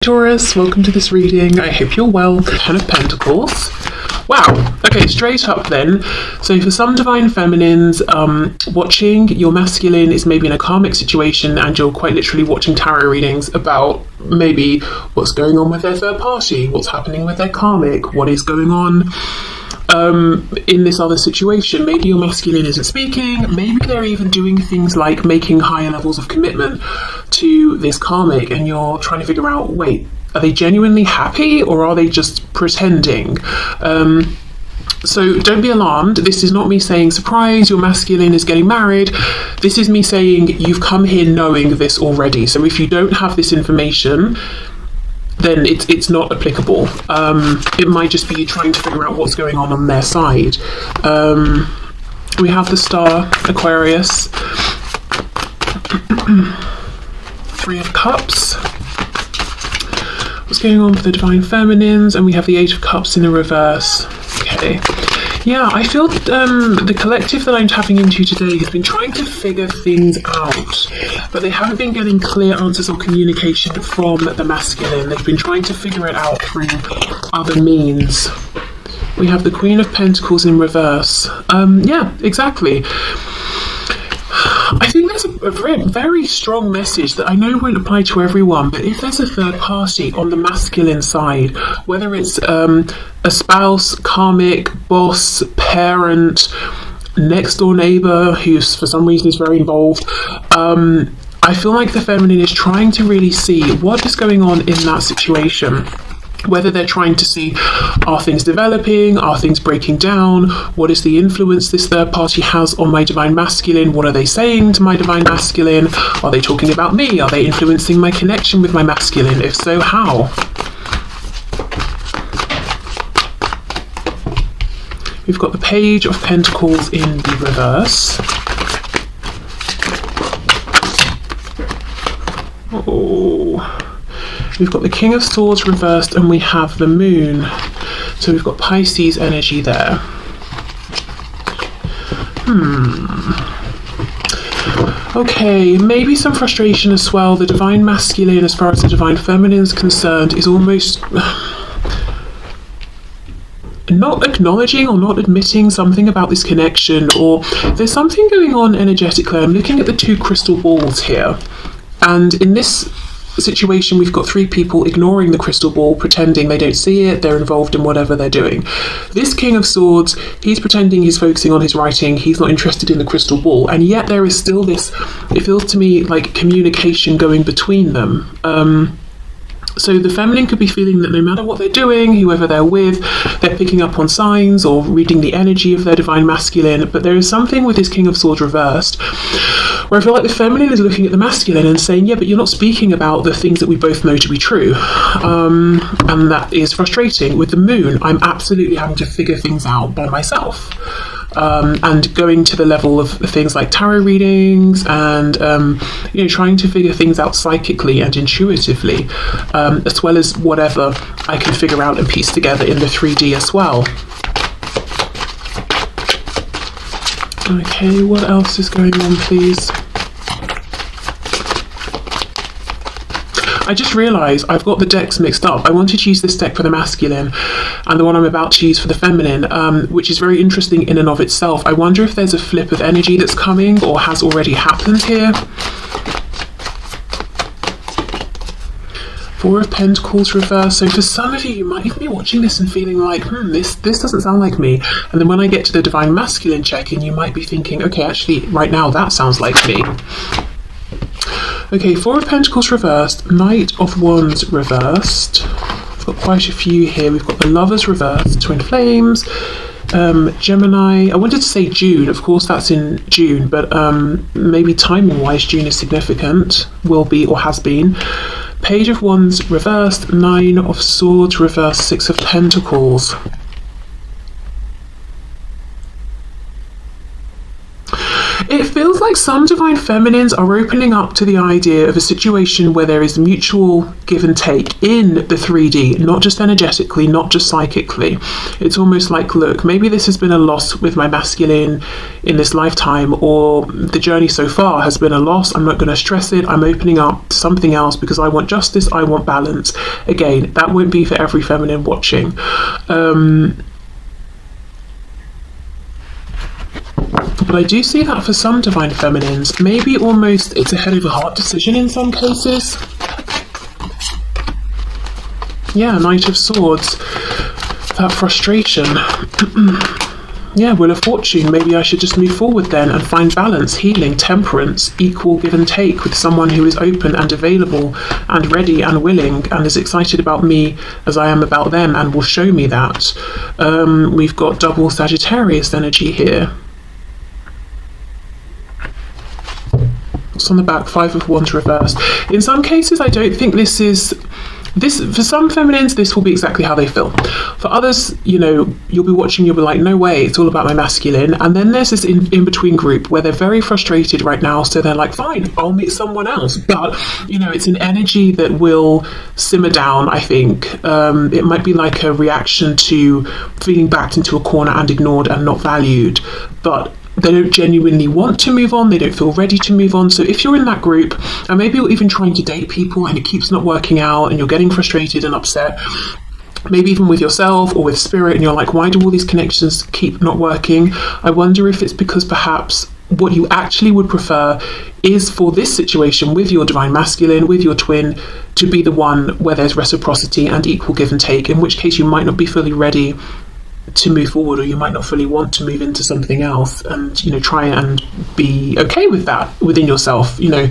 Taurus, welcome to this reading. I hope you're well. Ten of Pentacles. Wow. Okay, straight up then. So for some divine feminines watching, your masculine is maybe in a karmic situation and you're quite literally watching tarot readings about maybe what's going on with their third party, what's happening with their karmic, what is going on in this other situation. Maybe your masculine isn't speaking, maybe they're even doing things like making higher levels of commitment to this karmic, and you're trying to figure out, wait, are they genuinely happy or are they just pretending? So don't be alarmed. This is not me saying surprise, your masculine is getting married. This is me saying you've come here knowing this already. So if you don't have this information, then it's not applicable. It might just be you trying to figure out what's going on their side. We have the star, Aquarius, Three of Cups. What's going on with the divine feminines? And we have the Eight of Cups in the reverse. Okay. Yeah, I feel the collective that I'm tapping into today has been trying to figure things out, but they haven't been getting clear answers or communication from the masculine. They've been trying to figure it out through other means. We have the Queen of Pentacles in reverse. Yeah, exactly. I think there's a very strong message that I know won't apply to everyone, but if there's a third party on the masculine side, whether it's a spouse, karmic, boss, parent, next door neighbor who's for some reason is very involved, I feel like the feminine is trying to really see what is going on in that situation. Whether they're trying to see, are things developing, are things breaking down, what is the influence this third party has on my divine masculine, what are they saying to my divine masculine, are they talking about me, are they influencing my connection with my masculine, if so, how? We've got the Page of Pentacles in the reverse. Oh. We've got the King of Swords reversed and we have the Moon. So we've got Pisces energy there. Okay, maybe some frustration as well. The divine masculine, as far as the divine feminine is concerned, is almost not acknowledging or not admitting something about this connection, or there's something going on energetically. I'm looking at the two crystal balls here, and in this situation we've got three people ignoring the crystal ball, pretending they don't see it, they're involved in whatever they're doing. This King of Swords, he's pretending he's focusing on his writing, he's not interested in the crystal ball, and yet there is still this, it feels to me like communication going between them. So the feminine could be feeling that no matter what they're doing, whoever they're with, they're picking up on signs or reading the energy of their divine masculine, but there is something with this King of Swords reversed where I feel like the feminine is looking at the masculine and saying, yeah, but you're not speaking about the things that we both know to be true. And that is frustrating. With the Moon, I'm absolutely having to figure things out by myself. And going to the level of things like tarot readings and trying to figure things out psychically and intuitively, as well as whatever I can figure out and piece together in the 3D as well. Okay, what else is going on, please? I just realised I've got the decks mixed up. I wanted to use this deck for the masculine and the one I'm about to use for the feminine, which is very interesting in and of itself. I wonder if there's a flip of energy that's coming or has already happened here. Four of Pentacles reverse. So for some of you, you might even be watching this and feeling like, this doesn't sound like me. And then when I get to the divine masculine check-in, you might be thinking, okay, actually, right now that sounds like me. Okay, Four of Pentacles reversed, Knight of Wands reversed. We've got quite a few here. We've got the Lovers reversed, Twin Flames, Gemini. I wanted to say June, of course that's in June, but maybe timing-wise June is significant, will be or has been. Page of Wands reversed, Nine of Swords reversed, Six of Pentacles. It feels like some divine feminines are opening up to the idea of a situation where there is mutual give and take in the 3D, not just energetically, not just psychically. It's almost like, look, maybe this has been a loss with my masculine in this lifetime, or the journey so far has been a loss. I'm not going to stress it. I'm opening up to something else because I want justice, I want balance. Again, that won't be for every feminine watching. But I do see that for some divine feminines, maybe almost it's a head over heart decision in some cases. Yeah, Knight of Swords, that frustration. Yeah, Wheel of Fortune, maybe I should just move forward then and find balance, healing, temperance, equal give and take with someone who is open and available and ready and willing and as excited about me as I am about them and will show me that. We've got double Sagittarius energy here. On the back, 5 of Wands reversed. In some cases, I don't think this for some feminines, this will be exactly how they feel. For others, you know, you'll be watching, you'll be like, no way, it's all about my masculine. And then there's this in-between group where they're very frustrated right now, so they're like, fine, I'll meet someone else. But, you know, it's an energy that will simmer down, I think. It might be like a reaction to feeling backed into a corner and ignored and not valued. But they don't genuinely want to move on, they don't feel ready to move on. So if you're in that group, and maybe you're even trying to date people and it keeps not working out and you're getting frustrated and upset, maybe even with yourself or with spirit, and you're like, why do all these connections keep not working? I wonder if it's because perhaps what you actually would prefer is for this situation with your divine masculine, with your twin, to be the one where there's reciprocity and equal give and take, in which case you might not be fully ready to move forward, or you might not fully want to move into something else, and, you know, try and be okay with that within yourself. You know,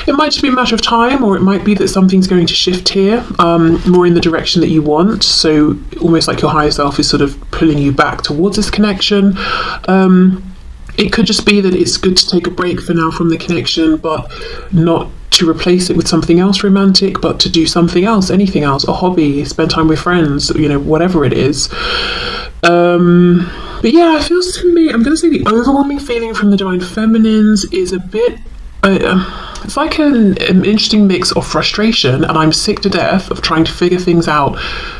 it might just be a matter of time, or it might be that something's going to shift here more in the direction that you want, so almost like your higher self is sort of pulling you back towards this connection. It could just be that it's good to take a break for now from the connection, but not to replace it with something else romantic, but to do something else, anything else, a hobby, spend time with friends, you know, whatever it is. But yeah, it feels to me, I'm going to say the overwhelming feeling from the divine feminines is a bit, it's like an interesting mix of frustration, and I'm sick to death of trying to figure things out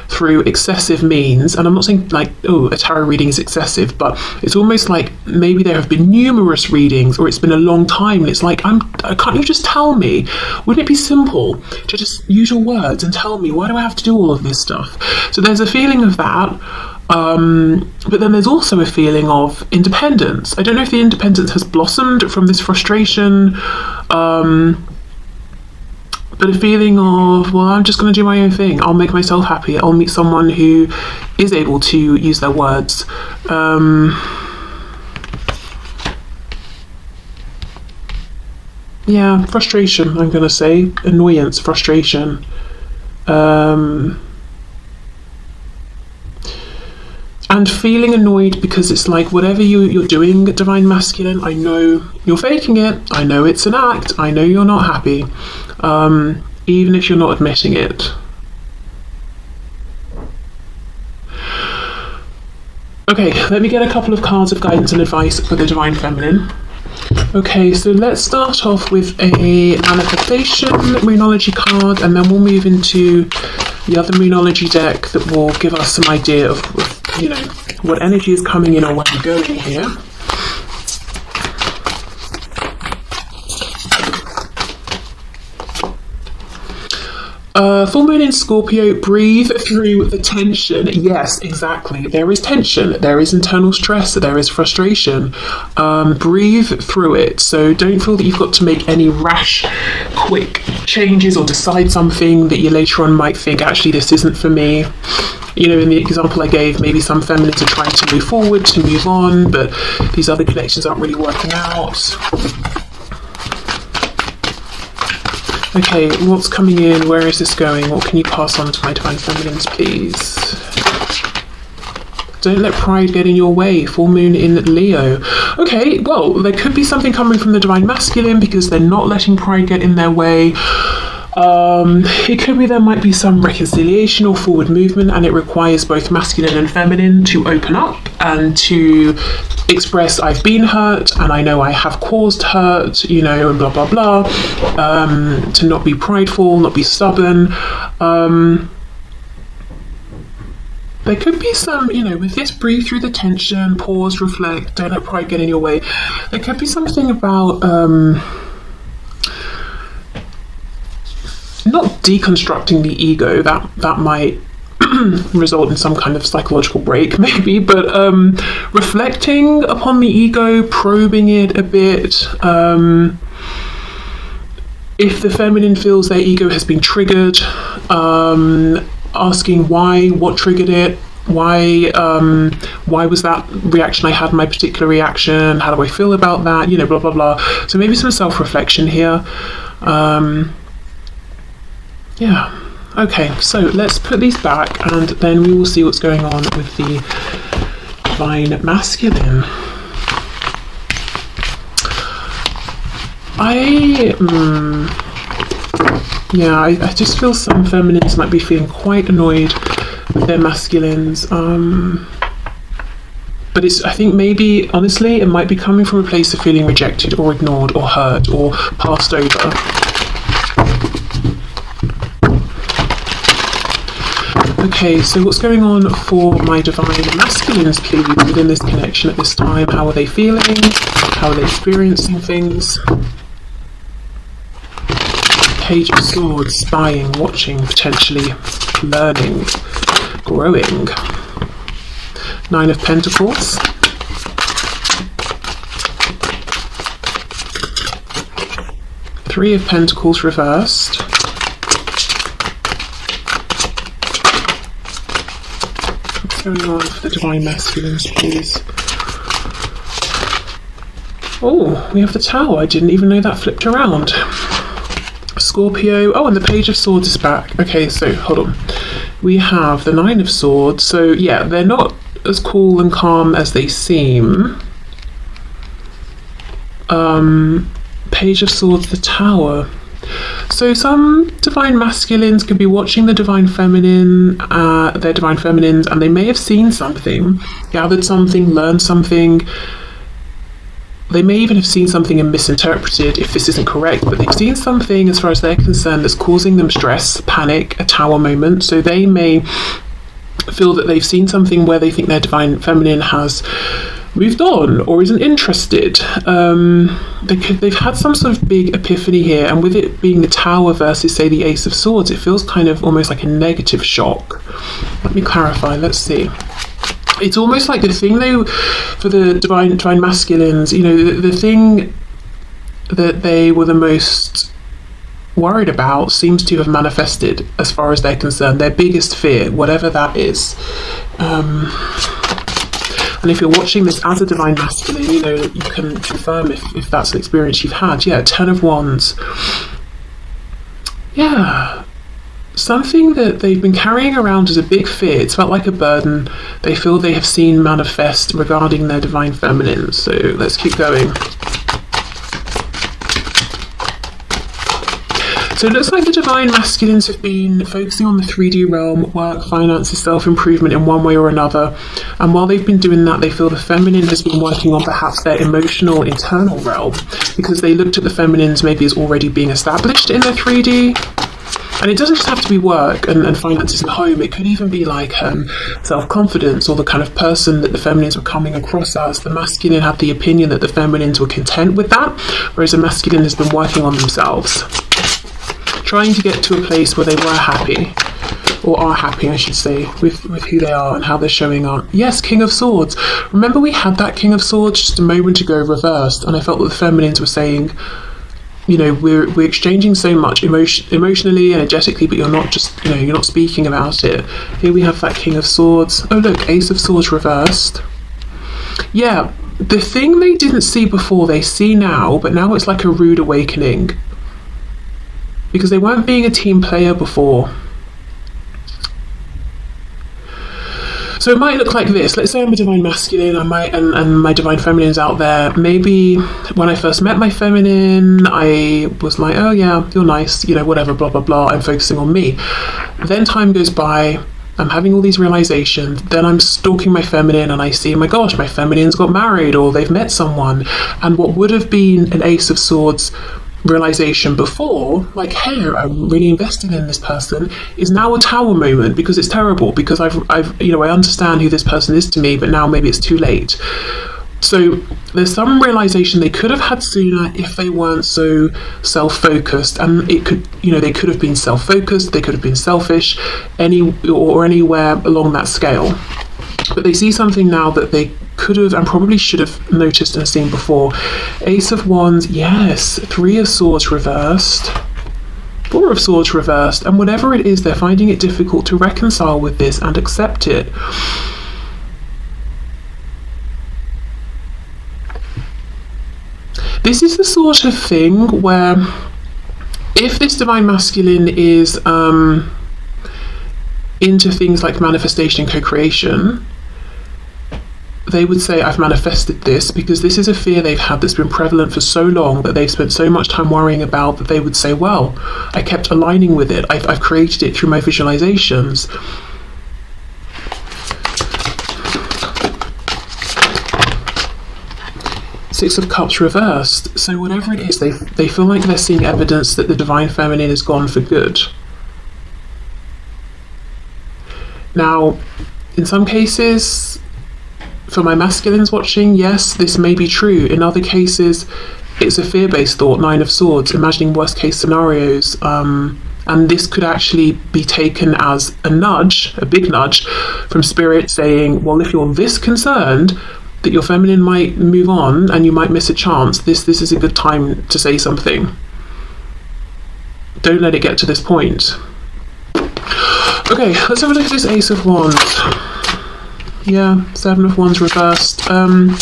through excessive means. And I'm not saying like, oh, a tarot reading is excessive, but it's almost like maybe there have been numerous readings, or it's been a long time, and it's like, can't you just tell me? Wouldn't it be simple to just use your words and tell me? Why do I have to do all of this stuff? So there's a feeling of that. But then there's also a feeling of independence. I don't know if the independence has blossomed from this frustration, but a feeling of, well, I'm just going to do my own thing. I'll make myself happy. I'll meet someone who is able to use their words. Yeah, frustration, I'm going to say. Annoyance, frustration. And feeling annoyed because it's like, whatever you're doing, divine masculine, I know you're faking it. I know it's an act. I know you're not happy, even if you're not admitting it. Okay, let me get a couple of cards of guidance and advice for the divine feminine. Okay, so let's start off with a manifestation moonology card, and then we'll move into the other moonology deck that will give us some idea of, you know, what energy is coming in or where we're going here. Full moon in Scorpio, breathe through the tension. Yes, exactly. There is tension, there is internal stress, there is frustration. Breathe through it. So don't feel that you've got to make any rash, quick changes or decide something that you later on might think, actually, this isn't for me. You know, in the example I gave, maybe some feminines are trying to move forward, to move on, but these other connections aren't really working out. Okay, what's coming in? Where is this going? What can you pass on to my divine feminines, please? Don't let pride get in your way. Full moon in Leo. Okay, well, there could be something coming from the divine masculine because they're not letting pride get in their way. It could be there might be some reconciliation or forward movement, and it requires both masculine and feminine to open up and to express I've been hurt and I know I have caused hurt, you know, and blah blah blah, to not be prideful, not be stubborn. There could be some, you know, with this, breathe through the tension, pause, reflect, don't let pride get in your way. There could be something about not deconstructing the ego, that might result in some kind of psychological break maybe, but reflecting upon the ego, probing it a bit. If the feminine feels their ego has been triggered, asking why, what triggered it, why was that reaction I had my particular reaction, how do I feel about that, you know, blah blah blah. So maybe some self-reflection here. Yeah, okay, so let's put these back and then we will see what's going on with the divine masculine. I just feel some feminines might be feeling quite annoyed with their masculines. But I think maybe, honestly, it might be coming from a place of feeling rejected or ignored or hurt or passed over. Okay, so what's going on for my divine masculines, please, within this connection at this time? How are they feeling? How are they experiencing things? Page of Swords, spying, watching, potentially learning, growing. Nine of Pentacles. Three of Pentacles reversed. What's going on for the divine masculines, please? Oh, we have the Tower. I didn't even know that flipped around. Scorpio. Oh, and the Page of Swords is back. Okay, so hold on. We have the Nine of Swords. So yeah, they're not as cool and calm as they seem. Page of Swords, the Tower. So some divine masculines could be watching the divine feminine, their divine feminines, and they may have seen something, gathered something, learned something. They may even have seen something and misinterpreted if this isn't correct, but they've seen something as far as they're concerned that's causing them stress, panic, a Tower moment. So they may feel that they've seen something where they think their divine feminine has moved on or isn't interested. They've had some sort of big epiphany here, and with it being the Tower versus, say, the Ace of Swords, it feels kind of almost like a negative shock. Let me clarify, let's see. It's almost like the thing though, for the divine masculines, you know, the thing that they were the most worried about seems to have manifested as far as they're concerned. Their biggest fear, whatever that is. And if you're watching this as a divine masculine, you know, you can confirm if that's an experience you've had. Yeah, Ten of Wands. Yeah. Something that they've been carrying around as a big fear. It's felt like a burden. They feel they have seen manifest regarding their divine feminine. So let's keep going. So it looks like the divine masculines have been focusing on the 3D realm, work, finances, self-improvement in one way or another. And while they've been doing that, they feel the feminine has been working on perhaps their emotional internal realm, because they looked at the feminines maybe as already being established in their 3D. And it doesn't just have to be work and finances and home. It could even be like self-confidence, or the kind of person that the feminines were coming across as. The masculine had the opinion that the feminines were content with that, whereas the masculine has been working on themselves, trying to get to a place where they were happy, or are happy, I should say, with who they are and how they're showing up. Yes, King of Swords. Remember we had that King of Swords just a moment ago reversed, and I felt that the feminines were saying, you know, we're exchanging so much emotionally, energetically, but you're not just, you know, you're not speaking about it. Here we have that King of Swords. Oh look, Ace of Swords reversed. Yeah, the thing they didn't see before, they see now, but now it's like a rude awakening. Because they weren't being a team player before. So it might look like this. Let's say I'm a divine masculine, and my divine feminine's out there. Maybe when I first met my feminine, I was like, oh yeah, you're nice, you know, whatever, blah, blah, blah. I'm focusing on me. Then time goes by, I'm having all these realizations, then I'm stalking my feminine and I see, oh my gosh, my feminine's got married or they've met someone. And what would have been an Ace of Swords realization before, like, hey, I'm really invested in this person, is now a Tower moment, because it's terrible, because I've I understand who this person is to me, but now maybe it's too late. So there's some realization they could have had sooner if they weren't so self-focused, and it could, they could have been self-focused, they could have been selfish, anywhere along that scale. But they see something now that they could have and probably should have noticed and seen before. Ace of Wands, yes. 3 of Swords reversed. 4 of Swords reversed. And whatever it is, they're finding it difficult to reconcile with this and accept it. This is the sort of thing where if this Divine Masculine is into things like manifestation and co-creation, they would say, I've manifested this, because this is a fear they've had that's been prevalent for so long, that they've spent so much time worrying about, that they would say, well, I kept aligning with it. I've created it through my visualizations. Six of Cups reversed. So whatever it is, they feel like they're seeing evidence that the Divine Feminine is gone for good. Now, in some cases, for my masculines watching, yes, this may be true. In other cases, it's a fear-based thought, 9 of Swords, imagining worst-case scenarios. And this could actually be taken as a nudge, a big nudge, from Spirit saying, well, if you're this concerned that your feminine might move on and you might miss a chance, this is a good time to say something. Don't let it get to this point. Okay, let's have a look at this Ace of Wands. Yeah, 7 of Wands reversed. I'm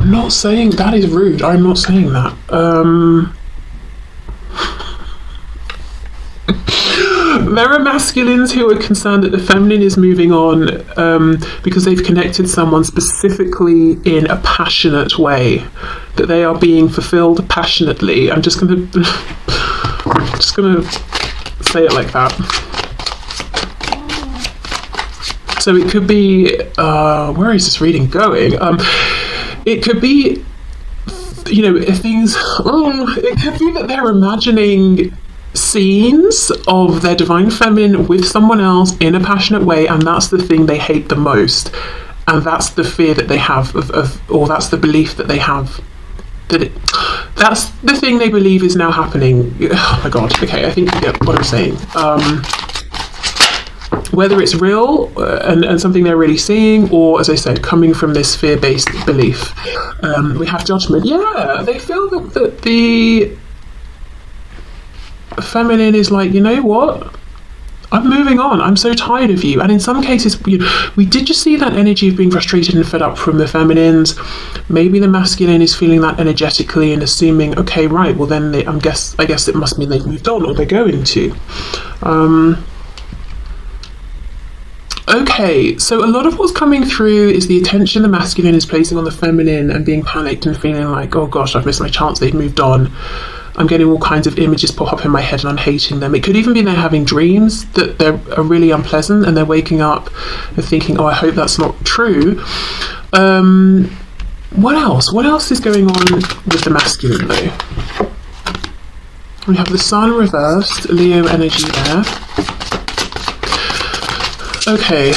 not saying that is rude. I'm not saying that. There are masculines who are concerned that the feminine is moving on because they've connected someone specifically in a passionate way, that they are being fulfilled passionately. I'm just gonna say it like that. So it could be, where is this reading going? It could be, it could be that they're imagining scenes of their Divine Feminine with someone else in a passionate way, and that's the thing they hate the most. And that's the fear that they have or that's the belief that they have, that's the thing they believe is now happening. Oh my God, okay, I think you get what I'm saying. Whether it's real and something they're really seeing, or, as I said, coming from this fear-based belief. We have Judgment. Yeah, they feel that the feminine is like, you know what? I'm moving on. I'm so tired of you. And in some cases, we did just see that energy of being frustrated and fed up from the feminines. Maybe the masculine is feeling that energetically and assuming, okay, right, well then I guess it must mean they've moved on, or they're going to. Okay, so a lot of what's coming through is the attention the masculine is placing on the feminine and being panicked and feeling like, oh gosh, I've missed my chance, they've moved on. I'm getting all kinds of images pop up in my head and I'm hating them. It could even be they're having dreams that are really unpleasant, and they're waking up and thinking, oh, I hope that's not true. What else? What else is going on with the masculine though? We have the Sun reversed, Leo energy there. Okay,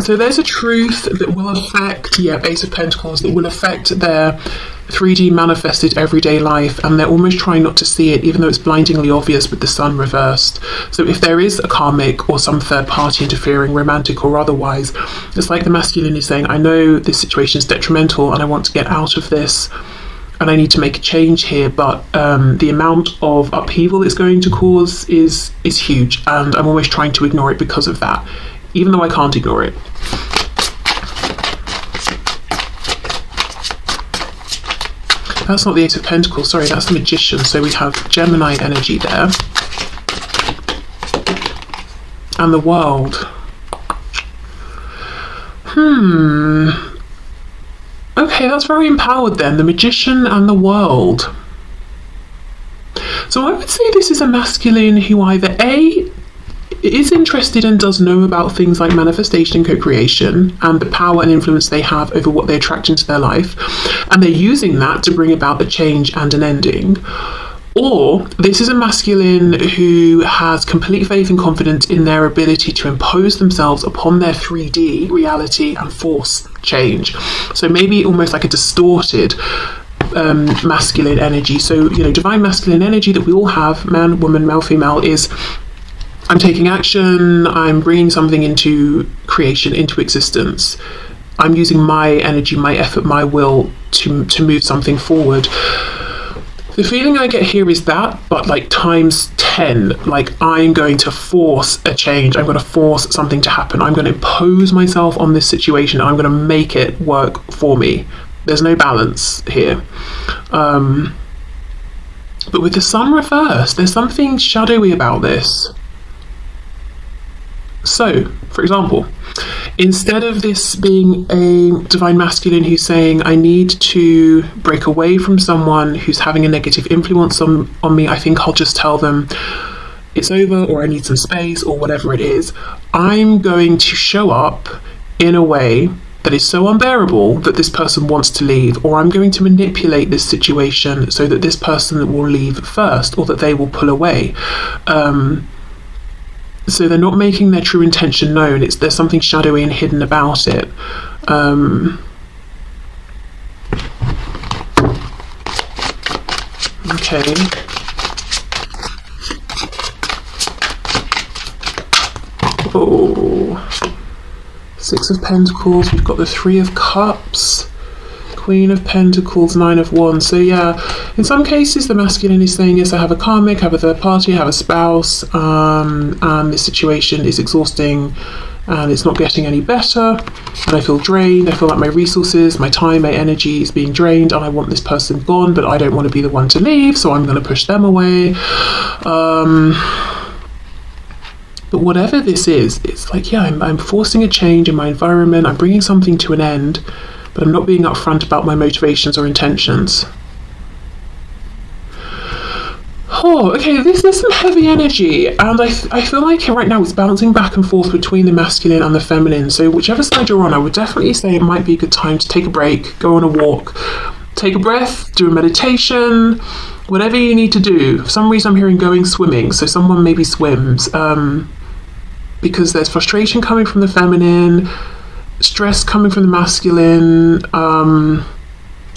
so there's a truth that will affect, Ace of Pentacles, that will affect their 3D manifested everyday life, and they're almost trying not to see it, even though it's blindingly obvious with the Sun reversed. So if there is a karmic or some third party interfering, romantic or otherwise, it's like the masculine is saying, I know this situation is detrimental and I want to get out of this and I need to make a change here, but the amount of upheaval it's going to cause is huge, and I'm always trying to ignore it because of that, even though I can't ignore it. That's not the Ace of Pentacles, sorry, that's the Magician. So we have Gemini energy there. And the World. Okay, that's very empowered then, the Magician and the World. So I would say this is a masculine who either A, it is interested and does know about things like manifestation and co-creation and the power and influence they have over what they attract into their life, and they're using that to bring about a change and an ending. Or this is a masculine who has complete faith and confidence in their ability to impose themselves upon their 3D reality and force change. So maybe almost like a distorted masculine energy. So, you know, divine masculine energy that we all have, man, woman, male, female, is I'm taking action, I'm bringing something into creation, into existence. I'm using my energy, my effort, my will to move something forward. The feeling I get here is that, but like times 10, like I'm going to force a change. I'm going to force something to happen. I'm going to impose myself on this situation. I'm going to make it work for me. There's no balance here. But with the sun reversed, there's something shadowy about this. So, for example, instead of this being a divine masculine who's saying, I need to break away from someone who's having a negative influence on me, I think I'll just tell them it's over, or I need some space, or whatever it is. I'm going to show up in a way that is so unbearable that this person wants to leave, or I'm going to manipulate this situation so that this person will leave first, or that they will pull away. So they're not making their true intention known. There's something shadowy and hidden about it. Okay. Oh. Six of Pentacles. We've got the Three of Cups. Queen of Pentacles, Nine of Wands. So yeah, in some cases the masculine is saying, yes, I have a karmic, I have a third party, I have a spouse, and this situation is exhausting and it's not getting any better, and I feel drained. I feel like my resources, my time, my energy is being drained, and I want this person gone, but I don't want to be the one to leave, so I'm going to push them away. But whatever this is, it's like, yeah, I'm forcing a change in my environment, I'm bringing something to an end, but I'm not being upfront about my motivations or intentions. Oh, okay, there's some heavy energy, and I feel like right now it's bouncing back and forth between the masculine and the feminine. So whichever side you're on, I would definitely say it might be a good time to take a break, go on a walk, take a breath, do a meditation, whatever you need to do. For some reason I'm hearing going swimming, so someone maybe swims, because there's frustration coming from the feminine, stress coming from the masculine,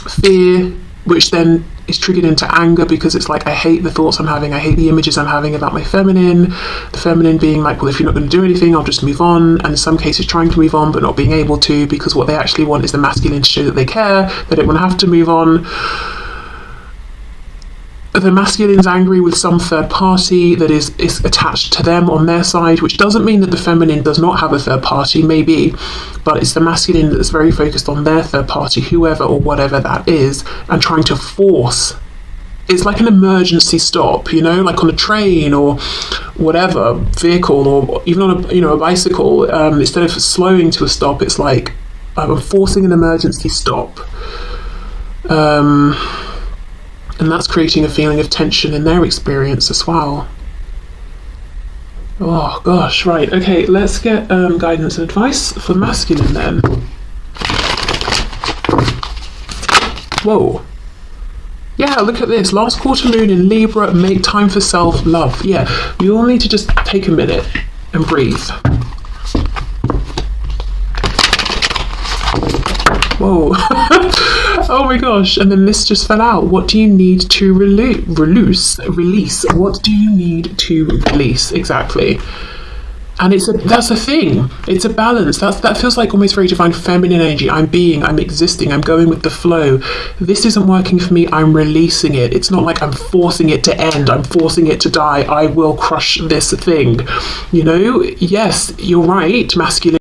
fear, which then is triggered into anger because it's like, I hate the thoughts I'm having, I hate the images I'm having about my feminine. The feminine being like, well, if you're not going to do anything, I'll just move on, and in some cases trying to move on but not being able to, because what they actually want is the masculine to show that they care, they don't want to have to move on. The masculine's angry with some third party that is attached to them on their side, which doesn't mean that the feminine does not have a third party, maybe, but it's the masculine that's very focused on their third party, whoever or whatever that is, and trying to force. It's like an emergency stop, you know, like on a train or whatever vehicle, or even on a bicycle. Instead of slowing to a stop, it's like I'm forcing an emergency stop. And that's creating a feeling of tension in their experience as well. Oh gosh, right, okay, let's get guidance and advice for masculine then. Whoa. Yeah, look at this. Last quarter moon in Libra, make time for self-love. Yeah, you all need to just take a minute and breathe. Whoa. Oh my gosh, and then this just fell out. What do you need to release? What do you need to release? Exactly. And that's a thing. It's a balance. That feels like almost very divine feminine energy. I'm existing, I'm going with the flow. This isn't working for me, I'm releasing it. It's not like I'm forcing it to end, I'm forcing it to die, I will crush this thing. You know, yes, you're right, masculine.